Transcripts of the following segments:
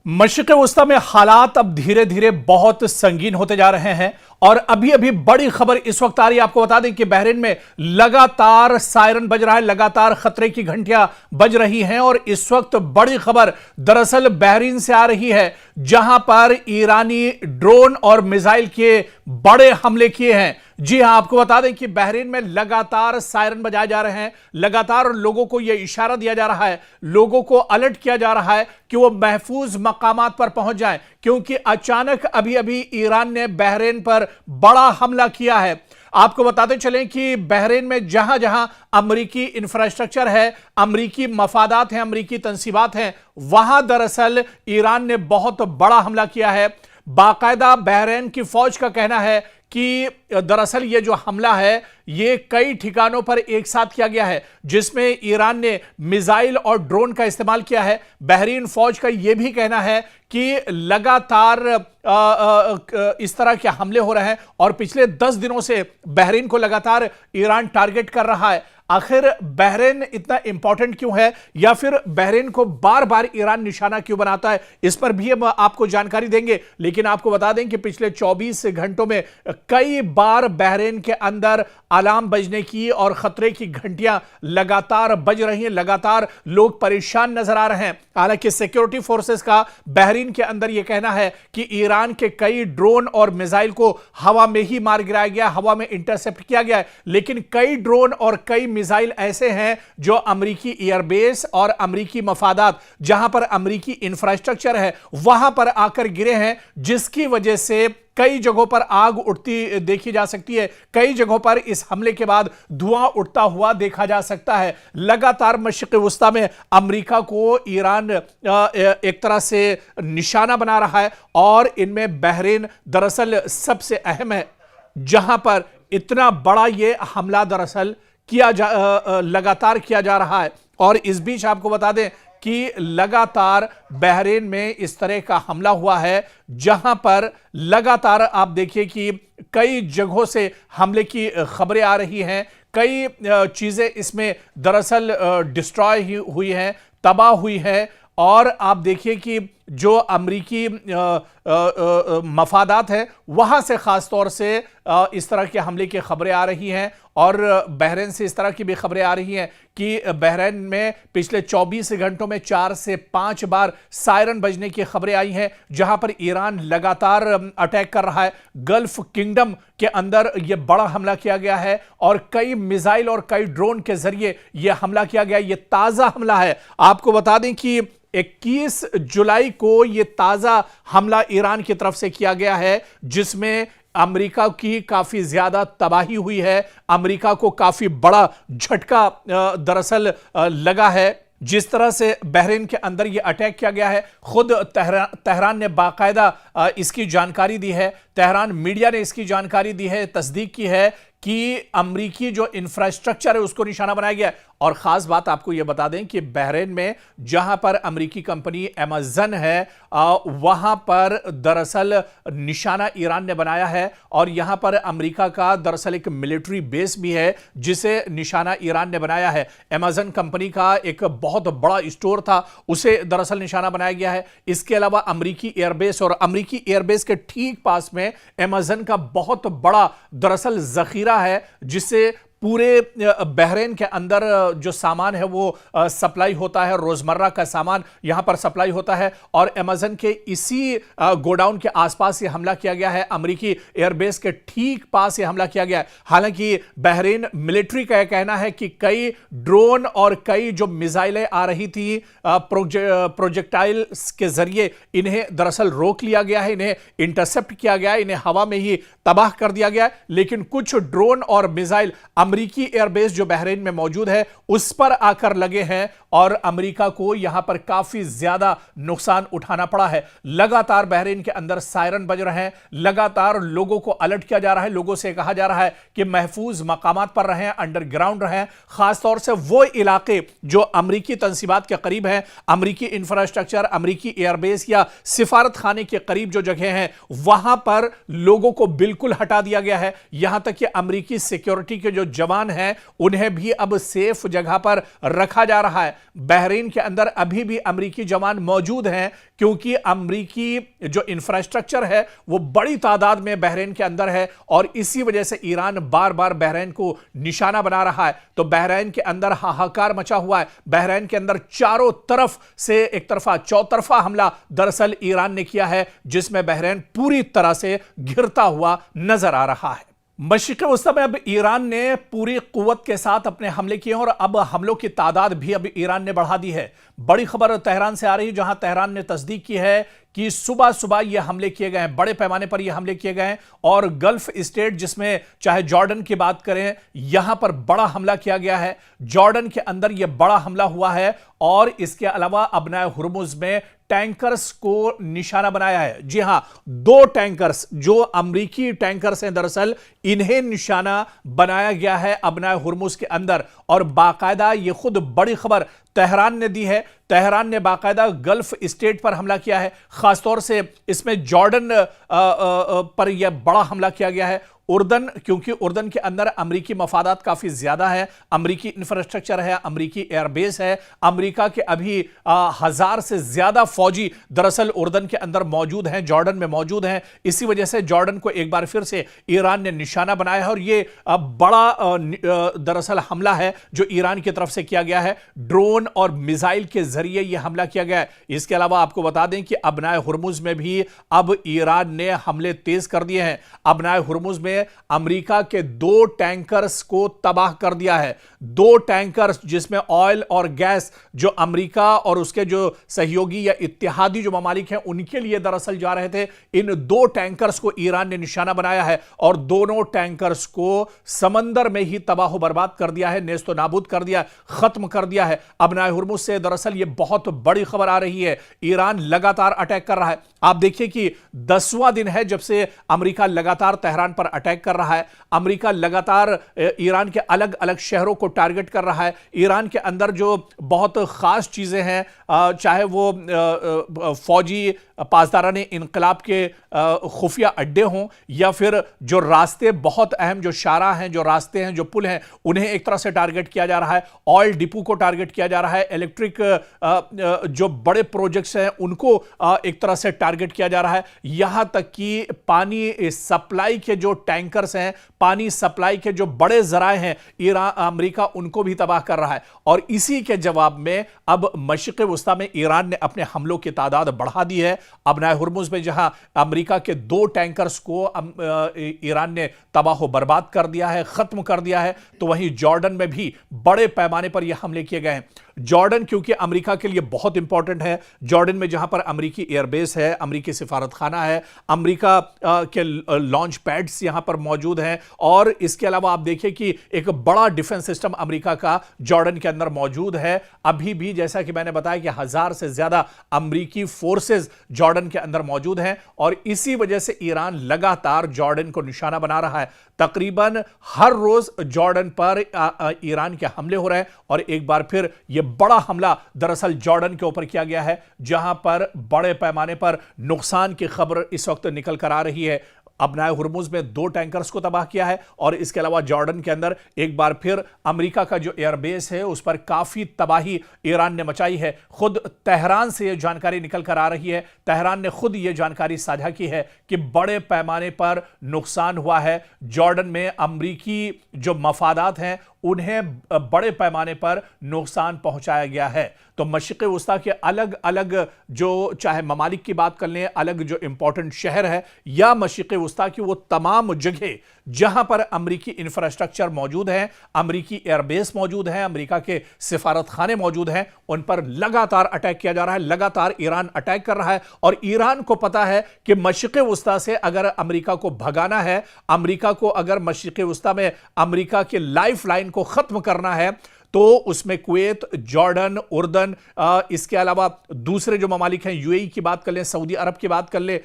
मशरिक़ वस्ता में हालात अब धीरे धीरे बहुत संगीन होते जा रहे हैं और अभी अभी बड़ी खबर इस वक्त आ रही है। आपको बता दें कि बहरीन में लगातार सायरन बज रहा है, लगातार खतरे की घंटियां बज रही हैं और इस वक्त बड़ी खबर दरअसल बहरीन से आ रही है, जहां पर ईरानी ड्रोन और मिसाइल के बड़े हमले किए हैं। जी हां, आपको बता दें कि बहरीन में लगातार सायरन बजाए जा रहे हैं, लगातार लोगों को यह इशारा दिया जा रहा है, लोगों को अलर्ट किया जा रहा है कि वो महफूज मकामात पर पहुंच जाएं, क्योंकि अचानक अभी अभी ईरान ने बहरीन पर बड़ा हमला किया है। आपको बताते चलें कि बहरीन में जहां जहां अमरीकी इंफ्रास्ट्रक्चर है, अमरीकी मफादात हैं, अमरीकी तंसीबात हैं, वहां दरअसल ईरान ने बहुत बड़ा हमला किया है। बाकायदा बहरीन की फौज का कहना है कि दरअसल ये जो हमला है ये कई ठिकानों पर एक साथ किया गया है, जिसमें ईरान ने मिसाइल और ड्रोन का इस्तेमाल किया है। बहरीन फौज का यह भी कहना है कि लगातार इस तरह के हमले हो रहे हैं और पिछले 10 दिनों से बहरीन को लगातार ईरान टारगेट कर रहा है। आखिर बहरीन इतना इंपॉर्टेंट क्यों है, या फिर बहरीन को बार बार ईरान निशाना क्यों बनाता है, इस पर भी हम आपको जानकारी देंगे। लेकिन आपको बता दें कि पिछले 24 घंटों में कई बार बहरीन के अंदर अलार्म बजने की और खतरे की घंटियां लगातार बज रही हैं, लगातार लोग परेशान नजर आ रहे हैं। हालांकि सिक्योरिटी फोर्सेस का बहरीन के अंदर यह कहना है कि ईरान के कई ड्रोन और मिसाइल को हवा में ही मार गिराया गया, हवा में इंटरसेप्ट किया गया है। लेकिन कई ड्रोन और कई मिसाइल ऐसे हैं जो अमरीकी एयरबेस और अमरीकी मफादात, जहां पर अमरीकी इंफ्रास्ट्रक्चर है, वहां पर आकर गिरे हैं, जिसकी वजह से कई जगहों पर आग उठती देखी जा सकती है। कई जगहों पर इस हमले के बाद धुआं उठता हुआ देखा जा सकता है। लगातार मशरिक़ वस्ता में अमेरिका को ईरान एक तरह से निशाना बना रहा है और इनमें बहरीन दरअसल सबसे अहम है, जहां पर इतना बड़ा यह हमला दरअसल लगातार किया जा रहा है। और इस बीच आपको बता दें कि लगातार बहरीन में इस तरह का हमला हुआ है, जहां पर लगातार आप देखिए कि कई जगहों से हमले की खबरें आ रही हैं। कई चीजें इसमें दरअसल डिस्ट्रॉय हुई हैं, तबाह हुई है। और आप देखिए कि जो अमरीकी मफादात हैं, वहां से खास तौर से इस तरह के हमले की खबरें आ रही हैं। और बहरीन से इस तरह की भी खबरें आ रही हैं कि बहरीन में पिछले 24 घंटों में 4 से 5 बार सायरन बजने की खबरें आई हैं, जहां पर ईरान लगातार अटैक कर रहा है। गल्फ किंगडम के अंदर यह बड़ा हमला किया गया है और कई मिसाइल और कई ड्रोन के जरिए यह हमला किया गया। यह ताजा हमला है। आपको बता दें कि 21 जुलाई को यह ताजा हमला ईरान की तरफ से किया गया है, जिसमें अमेरिका की काफी ज्यादा तबाही हुई है। अमेरिका को काफी बड़ा झटका दरअसल लगा है। जिस तरह से बहरीन के अंदर यह अटैक किया गया है, खुद तेहरान ने बाकायदा इसकी जानकारी दी है। तेहरान मीडिया ने इसकी जानकारी दी है, तस्दीक की है कि अमरीकी जो इंफ्रास्ट्रक्चर है उसको निशाना बनाया गया है। और खास बात आपको यह बता दें कि बहरीन में जहां पर अमरीकी कंपनी अमेज़न है, वहां पर दरअसल निशाना ईरान ने बनाया है। और यहां पर अमरीका का दरअसल एक मिलिट्री बेस भी है, जिसे निशाना ईरान ने बनाया है। अमेज़न कंपनी का एक बहुत बड़ा स्टोर था, उसे दरअसल निशाना बनाया गया है। इसके अलावा अमरीकी एयरबेस, और अमरीकी एयरबेस के ठीक पास में अमेज़न का बहुत बड़ा दरअसल जखीरा है, जिससे पूरे बहरीन के अंदर जो सामान है वो सप्लाई होता है, रोजमर्रा का सामान यहां पर सप्लाई होता है। और अमेज़न के इसी गोडाउन के आसपास ये हमला किया गया है, अमेरिकी एयरबेस के ठीक पास ये हमला किया गया है। हालांकि बहरीन मिलिट्री का कहना है कि कई ड्रोन और कई जो मिसाइलें आ रही थी प्रोजेक्टाइल्स के जरिए, इन्हें दरअसल रोक लिया गया है, इन्हें इंटरसेप्ट किया गया है, इन्हें हवा में ही तबाह कर दिया गया है। लेकिन कुछ ड्रोन और मिसाइल अमरीकी एयरबेस जो बहरीन में मौजूद है उस पर आकर लगे हैं और अमेरिका को यहां पर काफी ज्यादा नुकसान उठाना पड़ा है। लगातार बहरीन के अंदर सायरन बज रहे हैं, लगातार लोगों को अलर्ट किया जा रहा है, लोगों से कहा जा रहा है कि महफूज मकामात पर रहें, अंडरग्राउंड रहें। खासतौर से वो इलाके जो अमरीकी तंसीबात के करीब हैं, अमरीकी इंफ्रास्ट्रक्चर, अमरीकी एयरबेस या सिफारत खाने के करीब जो जगह हैं, वहां पर लोगों को बिल्कुल हटा दिया गया है। यहां तक कि अमरीकी सिक्योरिटी के जो जवान हैं उन्हें भी अब सेफ जगह पर रखा जा रहा है। बहरीन के अंदर अभी भी अमेरिकी जवान मौजूद हैं, क्योंकि अमेरिकी जो इंफ्रास्ट्रक्चर है वो बड़ी तादाद में बहरीन के अंदर है और इसी वजह से ईरान बार बार बहरीन को निशाना बना रहा है। तो बहरीन के अंदर हाहाकार मचा हुआ है। बहरीन के अंदर चारों तरफ से एक तरफा चौतरफा हमला दरअसल ईरान ने किया है, जिसमें बहरीन पूरी तरह से घिरता हुआ नजर आ रहा है। मशरिक़ वस्ता में अब ईरान ने पूरी कुव्वत के साथ अपने हमले किए हैं और अब हमलों की तादाद भी अब ईरान ने बढ़ा दी है। बड़ी खबर तेहरान से आ रही है, जहां तेहरान ने तस्दीक की है कि सुबह सुबह ये हमले किए गए हैं, बड़े पैमाने पर ये हमले किए गए हैं और गल्फ स्टेट जिसमें चाहे जॉर्डन की बात करें, यहां पर बड़ा हमला किया गया है। जॉर्डन के अंदर यह बड़ा हमला हुआ है और इसके अलावा अबनाए हुर्मुज में टैंकर्स को निशाना बनाया है। जी हां, 2 टैंकर्स जो अमेरिकी टैंकर्स हैं, दरअसल इन्हें निशाना बनाया गया है अबनाए हुर्मुज के अंदर। और बाकायदा ये खुद बड़ी खबर तेहरान ने दी है। तेहरान ने बाकायदा गल्फ स्टेट पर हमला किया है, खासतौर से इसमें जॉर्डन पर यह बड़ा हमला किया गया है। उर्दन, क्योंकि उर्दन के अंदर अमेरिकी मफादात काफी ज्यादा है, अमेरिकी इंफ्रास्ट्रक्चर है, अमेरिकी एयरबेस है। अमेरिका के अभी 1000 से ज्यादा फौजी दरअसल उर्दन के अंदर मौजूद हैं, जॉर्डन में मौजूद हैं। इसी वजह से जॉर्डन को एक बार फिर से ईरान ने निशाना बनाया है और यह बड़ा दरअसल हमला है जो ईरान की तरफ से किया गया है। ड्रोन और मिसाइल के जरिए यह हमला किया गया है। इसके अलावा आपको बता दें कि अबनाए हुर्मुज में भी अब ईरान ने हमले तेज कर दिए हैं। अबनाए हुर्मुज में अमेरिका के 2 टैंकर्स को तबाह कर दिया है। 2 टैंकर्स जिसमें ऑयल और गैस जो अमेरिका और उसके जो सहयोगी या इत्तेहादी जो ममालिक हैं उनके लिए दरअसल जा रहे थे, इन 2 टैंकर्स को ईरान ने निशाना बनाया है और दोनों टैंकर्स को समंदर में ही तबाह बर्बाद कर दिया है, नेस्तो नाबूद कर दिया, खत्म कर दिया है। अबनाए हुर्मुज से दरअसल यह बहुत बड़ी खबर आ रही है। ईरान लगातार अटैक कर रहा है। आप देखिए कि 10वां दिन है जब से अमेरिका लगातार तेहरान पर अटैक कर रहा है। अमेरिका लगातार ईरान के अलग अलग शहरों को टारगेट कर रहा है। ईरान के अंदर जो बहुत खास चीजें हैं, चाहे वो फौजी पासदाराने इनकलाब के खुफिया अड्डे हों या फिर जो रास्ते बहुत अहम जो शाहराह हैं, जो रास्ते हैं, जो पुल हैं, उन्हें एक तरह से टारगेट किया जा रहा है। ऑयल डिपो को टारगेट किया जा रहा है। इलेक्ट्रिक जो बड़े प्रोजेक्ट्स हैं उनको एक तरह से टारगेट किया जा रहा है। यहां तक कि पानी सप्लाई के जो टैंकर्स हैं, पानी सप्लाई के जो बड़े जराए हैं, अमेरिका उनको भी तबाह कर रहा है। और इसी के जवाब में अब मशरिक़ वस्ता में ईरान ने अपने हमलों की तादाद बढ़ा दी है। अबनाए हुर्मुज में जहां अमेरिका के 2 टैंकर्स को ईरान ने तबाह बर्बाद कर दिया है, खत्म कर दिया है, तो वहीं जॉर्डन में भी बड़े पैमाने पर यह हमले किए गए हैं। जॉर्डन क्योंकि अमेरिका के लिए बहुत इंपॉर्टेंट है। जॉर्डन में जहां पर अमेरिकी एयरबेस है, अमेरिकी सिफारतखाना है, अमेरिका के लॉन्च पैड्स यहां पर मौजूद हैं और इसके अलावा आप देखिए कि एक बड़ा डिफेंस सिस्टम अमेरिका का जॉर्डन के अंदर मौजूद है। अभी भी जैसा कि मैंने बताया कि 1000 से ज्यादा अमेरिकी फोर्सेस जॉर्डन के अंदर मौजूद हैं और इसी वजह से ईरान लगातार जॉर्डन को निशाना बना रहा है। तकरीबन हर रोज जॉर्डन पर ईरान के हमले हो रहे हैं और एक बार फिर यह बड़ा हमला दरअसल जॉर्डन के ऊपर किया गया है, जहां पर बड़े पैमाने पर नुकसान की खबर इस वक्त निकल कर आ रही है। अबनाए हुर्मुज में 2 टैंकर्स को तबाह किया है और इसके अलावा जॉर्डन के अंदर एक बार फिर अमेरिका का जो एयरबेस है उस पर काफी तबाही ईरान ने मचाई है। खुद तेहरान से यह जानकारी निकल कर आ रही है, तेहरान ने खुद यह जानकारी साझा की है कि बड़े पैमाने पर नुकसान हुआ है। जॉर्डन में अमेरिकी जो मफादात हैं उन्हें बड़े पैमाने पर नुकसान पहुंचाया गया है। तो मशरिक़ वस्ता के अलग अलग जो चाहे ममालिक की बात कर लें, अलग जो इंपॉर्टेंट शहर है या मशरिक़ वस्ता की वो तमाम जगह जहां पर अमेरिकी इंफ्रास्ट्रक्चर मौजूद है, अमेरिकी एयरबेस मौजूद है, अमेरिका के सिफारतखाने मौजूद हैं, उन पर लगातार अटैक किया जा रहा है। लगातार ईरान अटैक कर रहा है और ईरान को पता है कि मशरिक़ वस्ता से अगर अमेरिका को भगाना है, अमेरिका को अगर मशरिक़ वस्ता में अमेरिका के लाइफ लाइन को खत्म करना है, तो उसमें कुवैत, जॉर्डन, उर्दन, इसके अलावा दूसरे जो ममालिक हैं, यूएई की बात कर लें, सऊदी अरब की बात कर लें,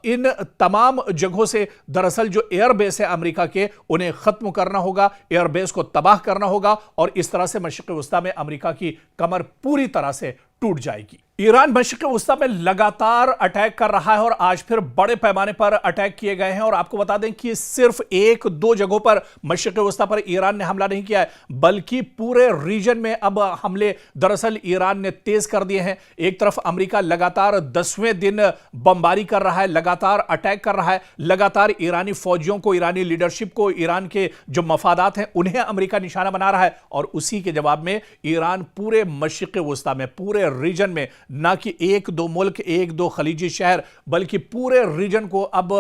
इन तमाम जगहों से दरअसल जो एयरबेस है अमेरिका के, उन्हें खत्म करना होगा, एयरबेस को तबाह करना होगा और इस तरह से मशरिक़ वस्ता में अमेरिका की कमर पूरी तरह से टूट जाएगी। ईरान मशरिक़ वस्ता में लगातार अटैक कर रहा है और आज फिर बड़े पैमाने पर अटैक किए गए हैं। और आपको बता दें कि सिर्फ एक दो जगहों पर मशरिक़ वस्ता पर ईरान ने हमला नहीं किया है, बल्कि पूरे रीजन में अब हमले दरअसल ईरान ने तेज कर दिए हैं। एक तरफ अमेरिका लगातार 10वें दिन बमबारी कर रहा है, लगातार अटैक कर रहा है, लगातार ईरानी फौजियों को, ईरानी लीडरशिप को, ईरान के जो मफादात हैं उन्हें अमेरिका निशाना बना रहा है। और उसी के जवाब में ईरान पूरे मशरिक़ वस्ता में, पूरे रीजन में, ना कि एक दो मुल्क, एक दो खलीजी शहर, बल्कि पूरे रीजन को अब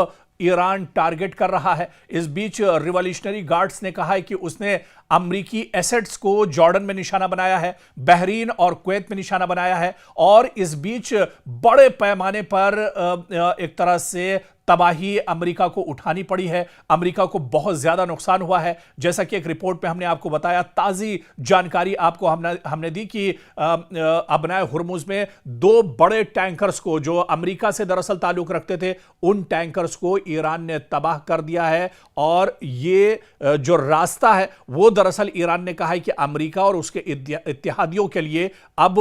ईरान टारगेट कर रहा है। इस बीच रिवॉल्यूशनरी गार्ड्स ने कहा है कि उसने अमरीकी एसेट्स को जॉर्डन में निशाना बनाया है, बहरीन और कुवैत में निशाना बनाया है। और इस बीच बड़े पैमाने पर एक तरह से तबाही अमेरिका को उठानी पड़ी है, अमेरिका को बहुत ज्यादा नुकसान हुआ है। जैसा कि एक रिपोर्ट में हमने आपको बताया, ताजी जानकारी आपको हमने दी कि अबनाए हुर्मुज में दो बड़े टैंकर्स को, जो अमेरिका से दरअसल ताल्लुक रखते थे, उन टैंकर्स को ईरान ने तबाह कर दिया है। और ये जो रास्ता है वो दरअसल ईरान ने कहा है कि अमेरिका और उसके इत्तेहादियों के लिए अब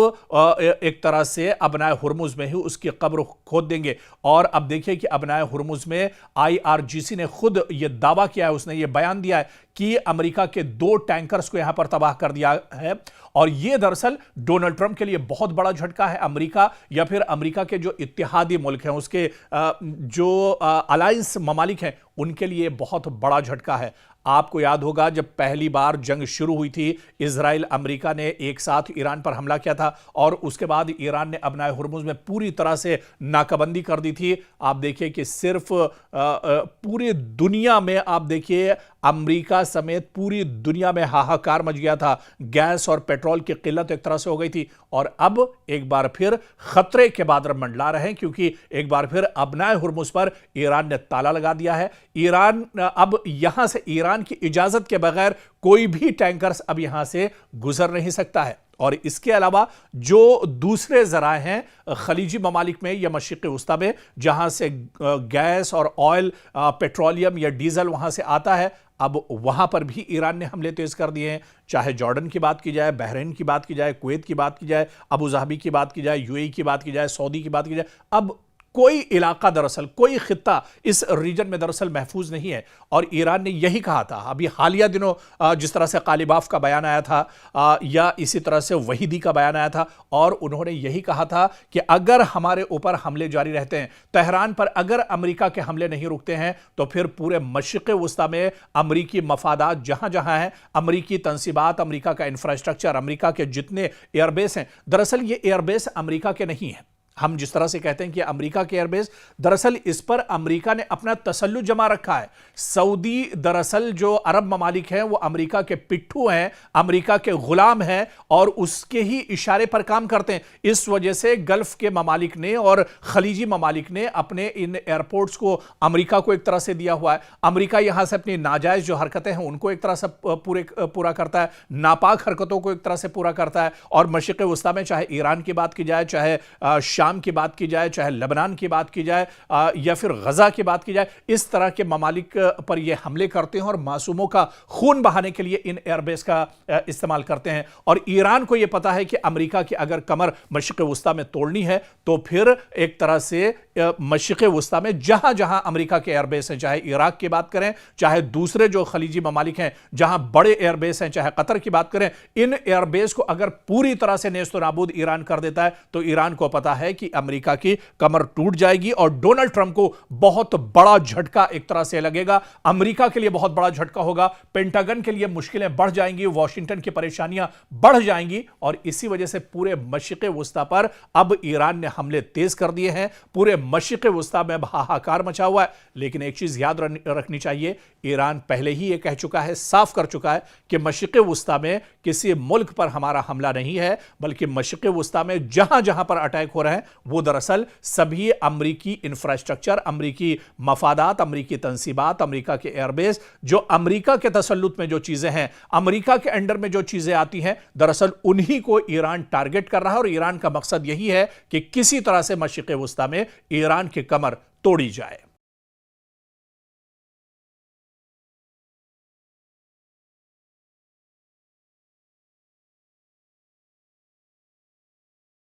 एक तरह से अबनाए हुर्मुज में ही उसकी कब्र खोद देंगे। और अब देखिए कि अबनाए हुर्मुज में आईआरजीसी ने खुद यह दावा किया है, उसने यह बयान दिया है कि अमेरिका के दो टैंकर्स को यहां पर तबाह कर दिया है। और यह दरअसल डोनाल्ड ट्रंप के लिए बहुत बड़ा झटका है। अमेरिका या फिर अमेरिका के जो इत्तेहादी मुल्क हैं, उसके जो अलायंस ममालिक हैं, उनके लिए बहुत बड़ा झटका है। आपको याद होगा जब पहली बार जंग शुरू हुई थी, इजराइल अमेरिका ने एक साथ ईरान पर हमला किया था और उसके बाद ईरान ने अबनाए हुर्मुज में पूरी तरह से नाकाबंदी कर दी थी। आप देखिए कि सिर्फ पूरी दुनिया में, आप देखिए अमेरिका समेत पूरी दुनिया में हाहाकार मच गया था। गैस और पेट्रोल की किल्लत एक तरह से हो गई थी। और अब एक बार फिर खतरे के बादल मंडला रहे हैं, क्योंकि एक बार फिर अबनाए हुर्मुज पर ईरान ने ताला लगा दिया है। ईरान अब यहां से, ईरान की इजाजत के बगैर कोई भी टैंकर्स अब यहां से गुजर नहीं सकता है। और इसके अलावा जो दूसरे जराए हैं खलीजी ममालिक में या मशरिक़ वस्ता में, जहां से गैस और ऑयल, पेट्रोलियम या डीजल वहां से आता है, अब वहां पर भी ईरान ने हमले तेज कर दिए हैं। चाहे जॉर्डन की बात की जाए, बहरीन की बात की जाए, कुवैत की बात की जाए, अबू धाबी की बात की जाए, यूएई की बात की जाए, सऊदी की बात की जाए, अब कोई इलाका दरअसल, कोई खित्ता इस रीजन में दरअसल महफूज नहीं है। और ईरान ने यही कहा था अभी हालिया दिनों, जिस तरह से कालिबाफ का बयान आया था या इसी तरह से वहीदी का बयान आया था, और उन्होंने यही कहा था कि अगर हमारे ऊपर हमले जारी रहते हैं, तेहरान पर अगर अमेरिका के हमले नहीं रुकते हैं, तो फिर पूरे मशरिक़ वस्ता में अमरीकी मफादात जहां जहां हैं, अमरीकी तंसीबात, अमरीका का इंफ्रास्ट्रक्चर, अमरीका के जितने एयरबेस हैं, दरअसल ये एयरबेस अमरीका के नहीं हैं। हम जिस तरह से कहते हैं कि अमेरिका के एयरबेस, दरअसल इस पर अमेरिका ने अपना तसल्लुत जमा रखा है। सऊदी दरअसल जो अरब ममालिक हैं वो अमेरिका के पिट्ठू हैं, अमेरिका के गुलाम हैं और उसके ही इशारे पर काम करते हैं। इस वजह से गल्फ के ममालिक ने और खलीजी ममालिक ने अपने इन एयरपोर्ट्स को अमेरिका को एक तरह से दिया हुआ है। अमेरिका यहां से अपनी नाजायज जो हरकतें हैं उनको एक तरह से पूरा करता है, नापाक हरकतों को एक तरह से पूरा करता है। और मशरिक़ वस्ता में चाहे ईरान की बात की जाए, चाहे शाम की बात की जाए, चाहे लेबनान की बात की जाए या फिर गजा की बात की जाए, इस तरह के ममालिक पर ये हमले करते हैं और मासूमों का खून बहाने के लिए इन एयरबेस का इस्तेमाल करते हैं। और ईरान को यह पता है कि अमेरिका की अगर कमर मशरिक़ वस्ता में तोड़नी है, तो फिर एक तरह से मशरिक़ वस्ता में जहां जहां अमेरिका के एयरबेस हैं, चाहे इराक की बात करें, चाहे दूसरे जो खलीजी ममालिक हैं जहां बड़े एयरबेस हैं, चाहे कतर की बात करें, इन एयरबेस को अगर पूरी तरह से नेस्त नाबूद ईरान कर देता है, तो ईरान को पता है कि अमेरिका की कमर टूट जाएगी और डोनाल्ड ट्रंप को बहुत बड़ा झटका एक तरह से लगेगा। अमेरिका के लिए बहुत बड़ा झटका होगा, पेंटागन के लिए मुश्किलें बढ़ जाएंगी, वॉशिंगटन की परेशानियां बढ़ जाएंगी। और इसी वजह से पूरे मशरिक़ वस्ता पर अब ईरान ने हमले तेज कर दिए हैं। पूरे मशरिक़ वस्ता में हाहाकार मचा हुआ है। लेकिन एक चीज याद रखनी चाहिए, ईरान पहले ही यह कह चुका है, साफ कर चुका है कि मशरिक़ वस्ता में किसी मुल्क पर हमारा हमला नहीं है, बल्कि मशरिक़ वस्ता में जहां जहां पर अटैक हो रहे हैं वो दरअसल सभी अमरीकी इंफ्रास्ट्रक्चर, अमरीकी मफादात, अमरीकी तंसीबात, अमरीका के एयरबेस, जो अमरीका के तसल्लुत में जो चीजें हैं, अमरीका के अंडर में जो चीजें आती हैं, दरअसल उन्हीं को ईरान टारगेट कर रहा है। और ईरान का मकसद यही है कि किसी तरह से मशरिक़ वस्ता में ईरान की कमर तोड़ी जाए।